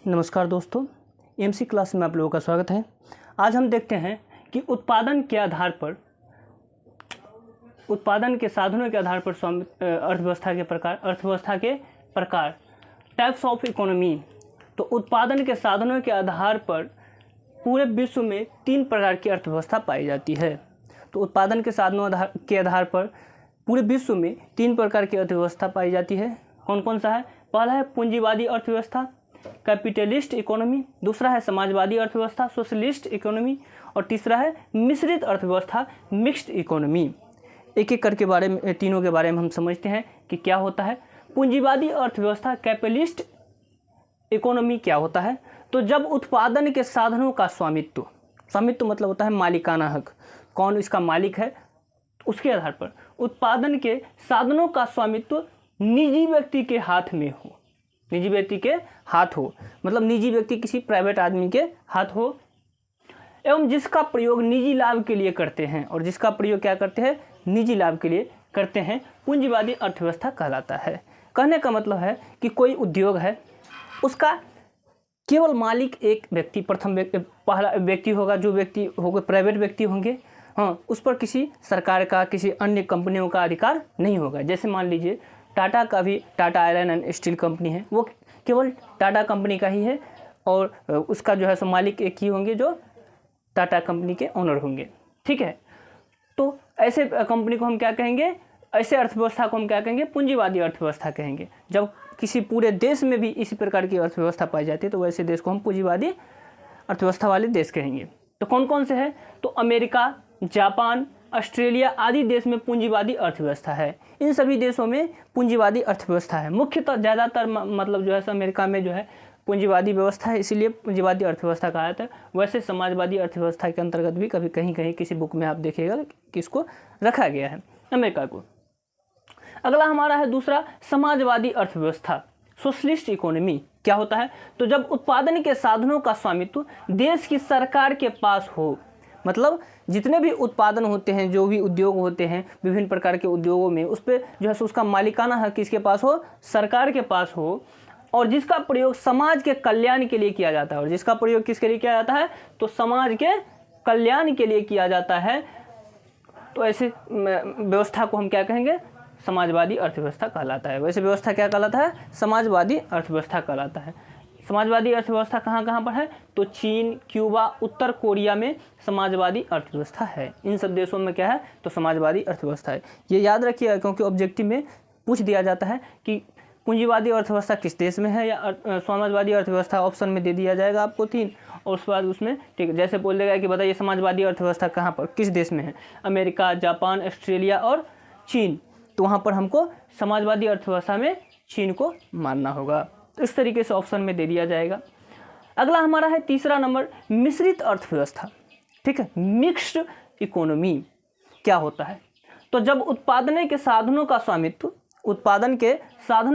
नमस्कार दोस्तों, MC class में आप लोगों का स्वागत है। आज हम देखते हैं कि उत्पादन के आधार पर, उत्पादन के साधनों के आधार पर अर्थव्यवस्था के प्रकार टाइप्स ऑफ इकोनॉमी। तो उत्पादन के साधनों के आधार पर पूरे विश्व में 3 प्रकार की अर्थव्यवस्था पाई जाती है। तो उत्पादन के साधनों के आधार पर पूरे विश्व में 3 प्रकार की अर्थव्यवस्था पाई जाती है। कौन कौन सा है? पहला है पूंजीवादी अर्थव्यवस्था, कैपिटलिस्ट इकोनॉमी। दूसरा है समाजवादी अर्थव्यवस्था, सोशलिस्ट इकोनॉमी। और तीसरा है मिश्रित अर्थव्यवस्था, मिक्स्ड इकोनॉमी। एक एक करके बारे में, तीनों के बारे में हम समझते हैं कि क्या होता है। पूंजीवादी अर्थव्यवस्था, कैपिटलिस्ट इकोनॉमी क्या होता है? तो जब उत्पादन के साधनों का स्वामित्व मतलब होता है मालिकाना हक, कौन इसका मालिक है उसके आधार पर उत्पादन के साधनों का स्वामित्व निजी व्यक्ति के हाथ में हो, निजी व्यक्ति के हाथ हो, मतलब निजी व्यक्ति किसी प्राइवेट आदमी के हाथ हो, एवं जिसका प्रयोग निजी लाभ के लिए करते हैं, और जिसका प्रयोग क्या करते हैं? निजी लाभ के लिए करते हैं, पूंजीवादी अर्थव्यवस्था कहलाता है। कहने का मतलब है कि कोई उद्योग है, उसका केवल मालिक एक व्यक्ति, पहला व्यक्ति होगा, जो व्यक्ति होगा प्राइवेट व्यक्ति होंगे। हाँ, उस पर किसी सरकार का, किसी अन्य कंपनियों का अधिकार नहीं होगा। जैसे मान लीजिए टाटा का भी, Tata iron and steel company है, वो केवल टाटा कंपनी का ही है, और उसका जो है सो मालिक एक ही होंगे, जो टाटा कंपनी के ओनर होंगे। ठीक है, तो ऐसे कंपनी को हम क्या कहेंगे? ऐसे अर्थव्यवस्था को हम क्या कहेंगे? पूंजीवादी अर्थव्यवस्था कहेंगे। जब किसी पूरे देश में भी इसी प्रकार की अर्थव्यवस्था पाई जाती है तो वैसे देश को हम पूंजीवादी अर्थव्यवस्था वाले देश कहेंगे। तो कौन कौन से हैं? तो अमेरिका, जापान, ऑस्ट्रेलिया आदि देश में पूंजीवादी अर्थव्यवस्था है। इन सभी देशों में पूंजीवादी अर्थव्यवस्था है। मुख्यतः ज़्यादातर मतलब जो है अमेरिका में जो है पूंजीवादी व्यवस्था है, इसीलिए पूंजीवादी अर्थव्यवस्था कहा जाता है। वैसे समाजवादी अर्थव्यवस्था के अंतर्गत भी कभी कहीं कहीं किसी बुक में आप देखिएगा कि इसको रखा गया है अमेरिका को। अगला हमारा है दूसरा, समाजवादी अर्थव्यवस्था, सोशलिस्ट इकोनॉमी। क्या होता है? तो जब उत्पादन के साधनों का स्वामित्व देश की सरकार के पास हो, मतलब जितने भी उत्पादन होते हैं, जो भी उद्योग होते हैं, विभिन्न प्रकार के उद्योगों में, उस पर जो है उसका मालिकाना हक किसके पास हो? सरकार के पास हो, और जिसका प्रयोग समाज के कल्याण के लिए किया जाता है। और जिसका प्रयोग किसके लिए किया जाता है? तो समाज के कल्याण के लिए किया जाता है। तो ऐसे व्यवस्था को हम क्या कहेंगे? समाजवादी अर्थव्यवस्था कहलाता है। वैसे व्यवस्था क्या कहलाता है? समाजवादी अर्थव्यवस्था कहलाता है। समाजवादी अर्थव्यवस्था कहाँ कहाँ पर है? तो चीन, क्यूबा, उत्तर कोरिया में समाजवादी अर्थव्यवस्था है। इन सब देशों में क्या है? तो समाजवादी अर्थव्यवस्था है। ये याद रखिएगा, क्योंकि ऑब्जेक्टिव में पूछ दिया जाता है कि पूंजीवादी अर्थव्यवस्था किस देश में है, या समाजवादी अर्थव्यवस्था ऑप्शन में दे दिया जाएगा आपको 3, और उसके बाद उसमें ठीक जैसे बोल देगा कि बताइए समाजवादी अर्थव्यवस्था कहाँ पर, किस देश में है? अमेरिका, जापान, ऑस्ट्रेलिया और चीन। तो वहाँ पर हमको समाजवादी अर्थव्यवस्था में चीन को मानना होगा। तो इस तरीके से ऑप्शन में दे दिया जाएगा। अगला हमारा है तीसरा नंबर, मिश्रित अर्थव्यवस्था। ठीक है, मिक्स्ड इकोनॉमी क्या होता है? तो जब उत्पादन के साधनों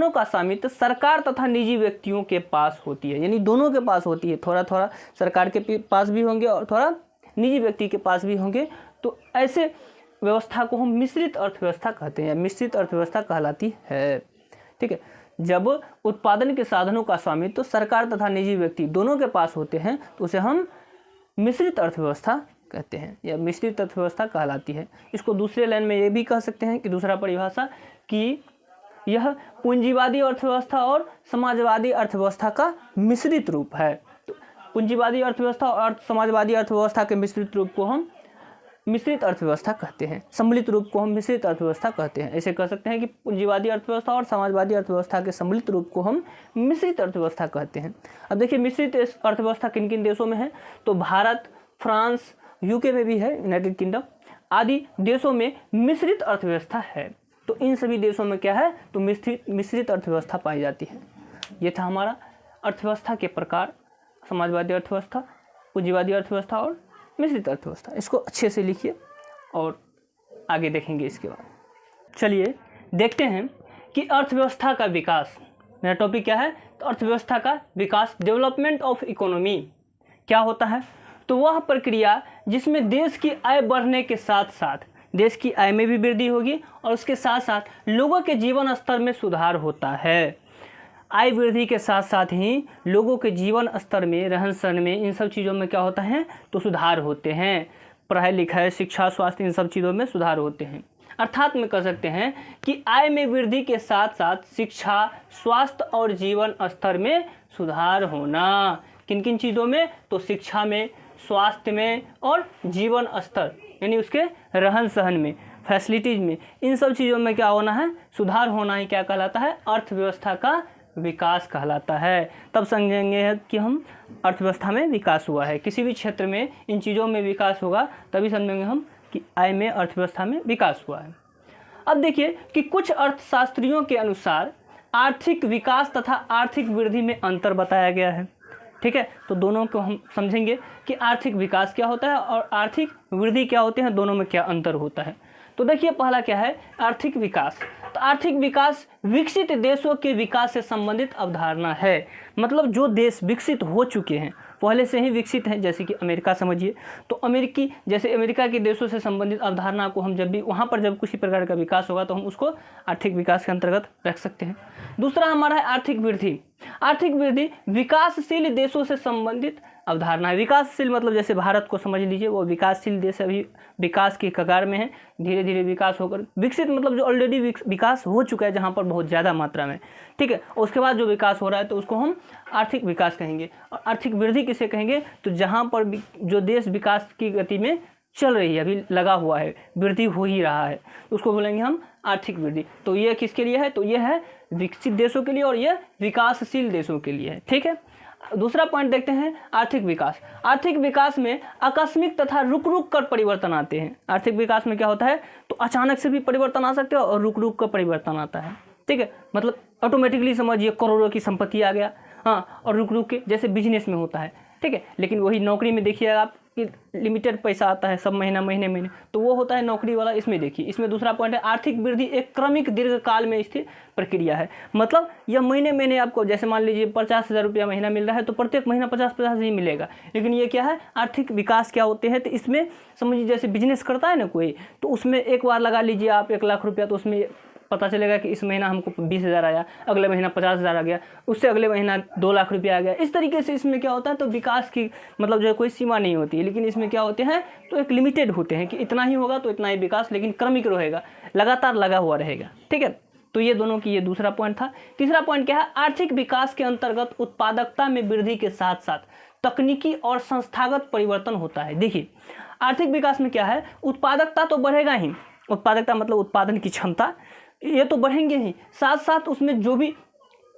का स्वामित्व सरकार तथा निजी व्यक्तियों के पास होती है, यानी दोनों के पास होती है। थोड़ा थोड़ा सरकार के पास भी होंगे और थोड़ा निजी व्यक्ति के पास भी होंगे। तो ऐसे व्यवस्था को हम मिश्रित अर्थव्यवस्था कहते हैं, मिश्रित अर्थव्यवस्था कहलाती है। ठीक है, जब उत्पादन के साधनों का स्वामित्व सरकार तथा निजी व्यक्ति दोनों के पास होते हैं तो उसे हम मिश्रित अर्थव्यवस्था कहते हैं, या मिश्रित अर्थव्यवस्था कहलाती है। इसको दूसरे लाइन में ये भी कह सकते हैं कि दूसरा परिभाषा कि यह पूंजीवादी अर्थव्यवस्था और समाजवादी अर्थव्यवस्था का मिश्रित रूप है। तो पूंजीवादी अर्थव्यवस्था और समाजवादी अर्थव्यवस्था के मिश्रित रूप को हम मिश्रित अर्थव्यवस्था कहते हैं, सम्मिलित रूप को हम मिश्रित अर्थव्यवस्था कहते हैं। ऐसे कह सकते हैं कि पूंजीवादी अर्थव्यवस्था और समाजवादी अर्थव्यवस्था के सम्मिलित रूप को हम मिश्रित अर्थव्यवस्था कहते हैं। अब देखिए मिश्रित अर्थव्यवस्था किन किन देशों में है? तो भारत, फ्रांस, यूके में भी है, यूनाइटेड किंगडम आदि देशों में मिश्रित अर्थव्यवस्था है। तो इन सभी देशों में क्या है? तो मिश्रित अर्थव्यवस्था पाई जाती है। ये था हमारा अर्थव्यवस्था के प्रकार, समाजवादी अर्थव्यवस्था, पूंजीवादी अर्थव्यवस्था और मिश्रित अर्थव्यवस्था। इसको अच्छे से लिखिए और आगे देखेंगे इसके बाद। चलिए देखते हैं कि अर्थव्यवस्था का विकास, मेरा टॉपिक क्या है? तो अर्थव्यवस्था का विकास, डेवलपमेंट ऑफ इकोनॉमी क्या होता है? तो वह प्रक्रिया जिसमें देश की आय बढ़ने के साथ साथ देश की आय में भी वृद्धि होगी और उसके साथ साथ लोगों के जीवन स्तर में सुधार होता है। आय वृद्धि के साथ साथ ही लोगों के जीवन स्तर में, रहन सहन में, इन सब चीज़ों में क्या होता है तो सुधार होते हैं। पढ़ाई लिखाई, शिक्षा, स्वास्थ्य, इन सब चीज़ों में सुधार होते हैं। अर्थात में कह सकते हैं कि आय में वृद्धि के साथ साथ शिक्षा, स्वास्थ्य और जीवन स्तर में सुधार होना। किन किन चीज़ों में तो शिक्षा में, स्वास्थ्य में और जीवन स्तर यानी उसके रहन सहन में, फैसिलिटीज़ में, इन सब चीज़ों में क्या होना है सुधार होना ही क्या कहलाता है अर्थव्यवस्था का विकास कहलाता है। तब समझेंगे कि हम अर्थव्यवस्था में विकास हुआ है। किसी भी क्षेत्र में इन चीज़ों में विकास होगा तभी समझेंगे हम कि आय में, अर्थव्यवस्था में विकास हुआ है। अब देखिए कि कुछ अर्थशास्त्रियों के अनुसार आर्थिक विकास तथा आर्थिक वृद्धि में अंतर बताया गया है। ठीक है, तो दोनों को हम समझेंगे कि आर्थिक विकास क्या होता है और आर्थिक वृद्धि क्या होते हैं, दोनों में क्या अंतर होता है। तो देखिए पहला क्या है आर्थिक विकास। तो आर्थिक विकास विकसित देशों के विकास से संबंधित अवधारणा है। मतलब जो देश विकसित हो चुके हैं, पहले से ही विकसित हैं, जैसे कि अमेरिका समझिए, तो अमेरिका के देशों से संबंधित अवधारणा को हम जब भी वहाँ पर जब किसी प्रकार का विकास होगा तो हम उसको आर्थिक विकास के अंतर्गत रख सकते हैं। दूसरा हमारा है आर्थिक वृद्धि। आर्थिक वृद्धि विकासशील देशों से संबंधित अवधारणा है। विकासशील मतलब जैसे भारत को समझ लीजिए, वो विकासशील देश अभी विकास की कगार में है, धीरे धीरे विकास होकर विकसित मतलब जो ऑलरेडी विकास हो चुका है जहाँ पर बहुत ज़्यादा मात्रा में। ठीक है, उसके बाद जो विकास हो रहा है तो उसको हम आर्थिक विकास कहेंगे। और आर्थिक वृद्धि किसे कहेंगे तो जहाँ पर जो देश विकास की गति में चल रही है, अभी लगा हुआ है, वृद्धि हो ही रहा है, उसको बोलेंगे हम आर्थिक वृद्धि। तो ये किसके लिए है तो ये है विकसित देशों के लिए और ये विकासशील देशों के लिए है। ठीक है, दूसरा पॉइंट देखते हैं आर्थिक विकास। आर्थिक विकास में आकस्मिक तथा रुक रुक कर परिवर्तन आते हैं। आर्थिक विकास में क्या होता है तो अचानक से भी परिवर्तन आ सकते हैं और रुक रुक कर परिवर्तन आता है। ठीक है, मतलब ऑटोमेटिकली समझिए करोड़ों की संपत्ति आ गया, हाँ, और रुक रुक के जैसे बिजनेस में होता है। ठीक है, लेकिन वही नौकरी में देखिए आप कि लिमिटेड पैसा आता है सब महीने, तो वो होता है नौकरी वाला। इसमें देखिए, इसमें दूसरा पॉइंट है आर्थिक वृद्धि एक क्रमिक दीर्घकाल में स्थिर प्रक्रिया है। मतलब यह महीने आपको जैसे मान लीजिए 50,000 रुपया महीना मिल रहा है तो प्रत्येक महीना 50 ही मिलेगा। लेकिन ये क्या है आर्थिक विकास क्या होते हैं तो इसमें समझिए जैसे बिजनेस करता है ना कोई, तो उसमें एक बार लगा लीजिए आप 1 लाख रुपया, तो उसमें पता चलेगा कि इस महीना हमको 20,000 आया, अगले महीना 50,000 आ गया, उससे अगले महीना 2 लाख रुपया आ गया। इस तरीके से इसमें क्या होता है तो विकास की मतलब जो है कोई सीमा नहीं होती है। लेकिन इसमें क्या होते हैं तो एक लिमिटेड होते हैं कि इतना ही होगा तो इतना ही विकास, लेकिन क्रमिक रहेगा, लगातार लगा हुआ रहेगा। ठीक है, तो ये दोनों की ये दूसरा पॉइंट था। तीसरा पॉइंट क्या है आर्थिक विकास के अंतर्गत उत्पादकता में वृद्धि के साथ साथ तकनीकी और संस्थागत परिवर्तन होता है। देखिए आर्थिक विकास में क्या है उत्पादकता तो बढ़ेगा ही, उत्पादकता मतलब उत्पादन की क्षमता, ये तो बढ़ेंगे ही, साथ साथ उसमें जो भी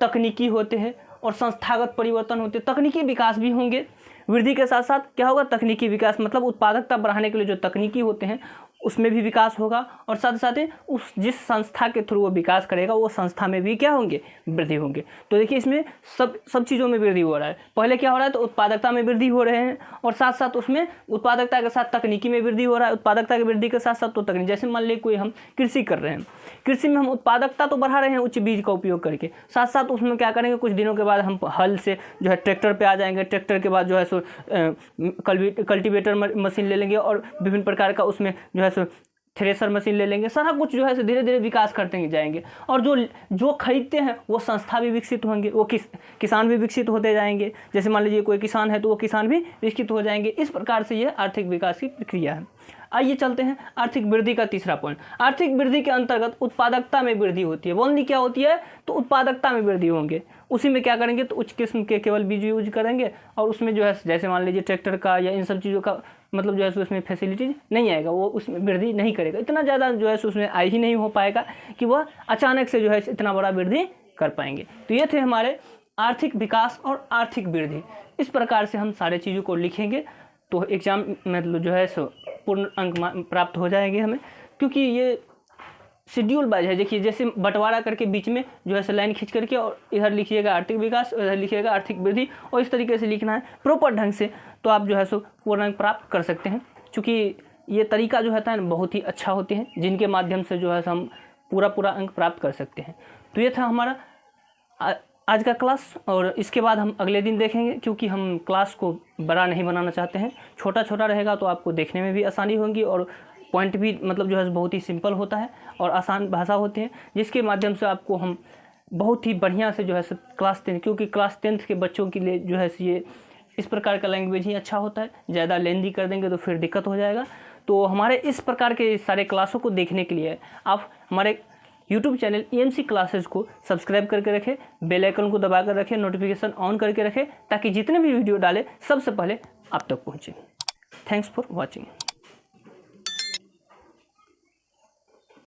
तकनीकी होते हैं और संस्थागत परिवर्तन होते हैं, तकनीकी विकास भी होंगे। वृद्धि के साथ साथ क्या होगा तकनीकी विकास, मतलब उत्पादकता बढ़ाने के लिए जो तकनीकी होते हैं उसमें भी विकास होगा, और साथ साथ उस जिस संस्था के थ्रू वो विकास करेगा वो संस्था में भी क्या होंगे वृद्धि होंगे। तो देखिए इसमें सब चीज़ों में वृद्धि हो रहा है। पहले क्या हो रहा है तो उत्पादकता में वृद्धि हो रहे हैं, और साथ साथ उसमें उत्पादकता के साथ तकनीकी में वृद्धि हो रहा है। उत्पादकता की वृद्धि के साथ साथ तो तकनीक, जैसे मान लीजिए कोई हम कृषि कर रहे हैं, कृषि में हम उत्पादकता तो बढ़ा रहे हैं उच्च बीज का उपयोग करके, साथ साथ उसमें क्या करेंगे कुछ दिनों के बाद हम हल से जो है ट्रैक्टर पे आ जाएंगे, ट्रैक्टर के बाद जो है सो कल्टीवेटर मशीन ले लेंगे, और विभिन्न प्रकार का उसमें जो है सो थ्रेसर मशीन ले लेंगे। सारा कुछ जो है धीरे धीरे विकास करते जाएंगे, और जो खरीदते हैं वो संस्था भी विकसित होंगे, वो किसान भी विकसित होते जाएंगे। जैसे मान लीजिए कोई किसान है तो वो किसान भी विकसित हो जाएंगे। इस प्रकार से ये आर्थिक विकास की प्रक्रिया है। आइए चलते हैं आर्थिक वृद्धि का तीसरा पॉइंट। आर्थिक वृद्धि के अंतर्गत उत्पादकता में वृद्धि होती है। बोलनी क्या होती है तो उत्पादकता में वृद्धि होंगे, उसी में क्या करेंगे तो उच्च किस्म के केवल बीज यूज करेंगे, और उसमें जो है जैसे मान लीजिए ट्रैक्टर का या इन सब चीज़ों का मतलब जो है उसमें फैसिलिटीज नहीं आएगा, वो उसमें वृद्धि नहीं करेगा, इतना ज़्यादा जो है उसमें आ ही नहीं हो पाएगा कि वह अचानक से जो है इतना बड़ा वृद्धि कर पाएंगे। तो ये थे हमारे आर्थिक विकास और आर्थिक वृद्धि। इस प्रकार से हम सारे चीज़ों को लिखेंगे तो एग्जाम मतलब जो है सो पूर्ण अंक प्राप्त हो जाएंगे हमें, क्योंकि ये शेड्यूल वाइज है। देखिए जैसे बंटवारा करके बीच में जो है लाइन खींच करके और इधर लिखिएगा आर्थिक विकास, इधर लिखिएगा आर्थिक वृद्धि, और इस तरीके से लिखना है प्रॉपर ढंग से, तो आप जो है सो पूर्ण अंक प्राप्त कर सकते हैं। क्योंकि ये तरीका जो होता है ना बहुत ही अच्छा होते हैं, जिनके माध्यम से जो है हम पूरा अंक प्राप्त कर सकते हैं। तो ये था हमारा आज का क्लास, और इसके बाद हम अगले दिन देखेंगे, क्योंकि हम क्लास को बड़ा नहीं बनाना चाहते हैं, छोटा छोटा रहेगा तो आपको देखने में भी आसानी होगी, और पॉइंट भी मतलब जो है बहुत ही सिंपल होता है और आसान भाषा होती है, जिसके माध्यम से आपको हम बहुत ही बढ़िया से जो है क्लास 10, क्योंकि क्लास 10th के बच्चों के लिए जो है ये इस प्रकार का लैंग्वेज ही अच्छा होता है। ज़्यादा लेंदी कर देंगे तो फिर दिक्कत हो जाएगा। तो हमारे इस प्रकार के सारे क्लासों को देखने के लिए आप हमारे YouTube चैनल EMC क्लासेस को सब्सक्राइब करके रखें, बेल आइकन को दबा कर रखें, नोटिफिकेशन ऑन करके रखें, ताकि जितने भी वीडियो डालें सबसे पहले आप तक पहुँचे। Thanks for watching.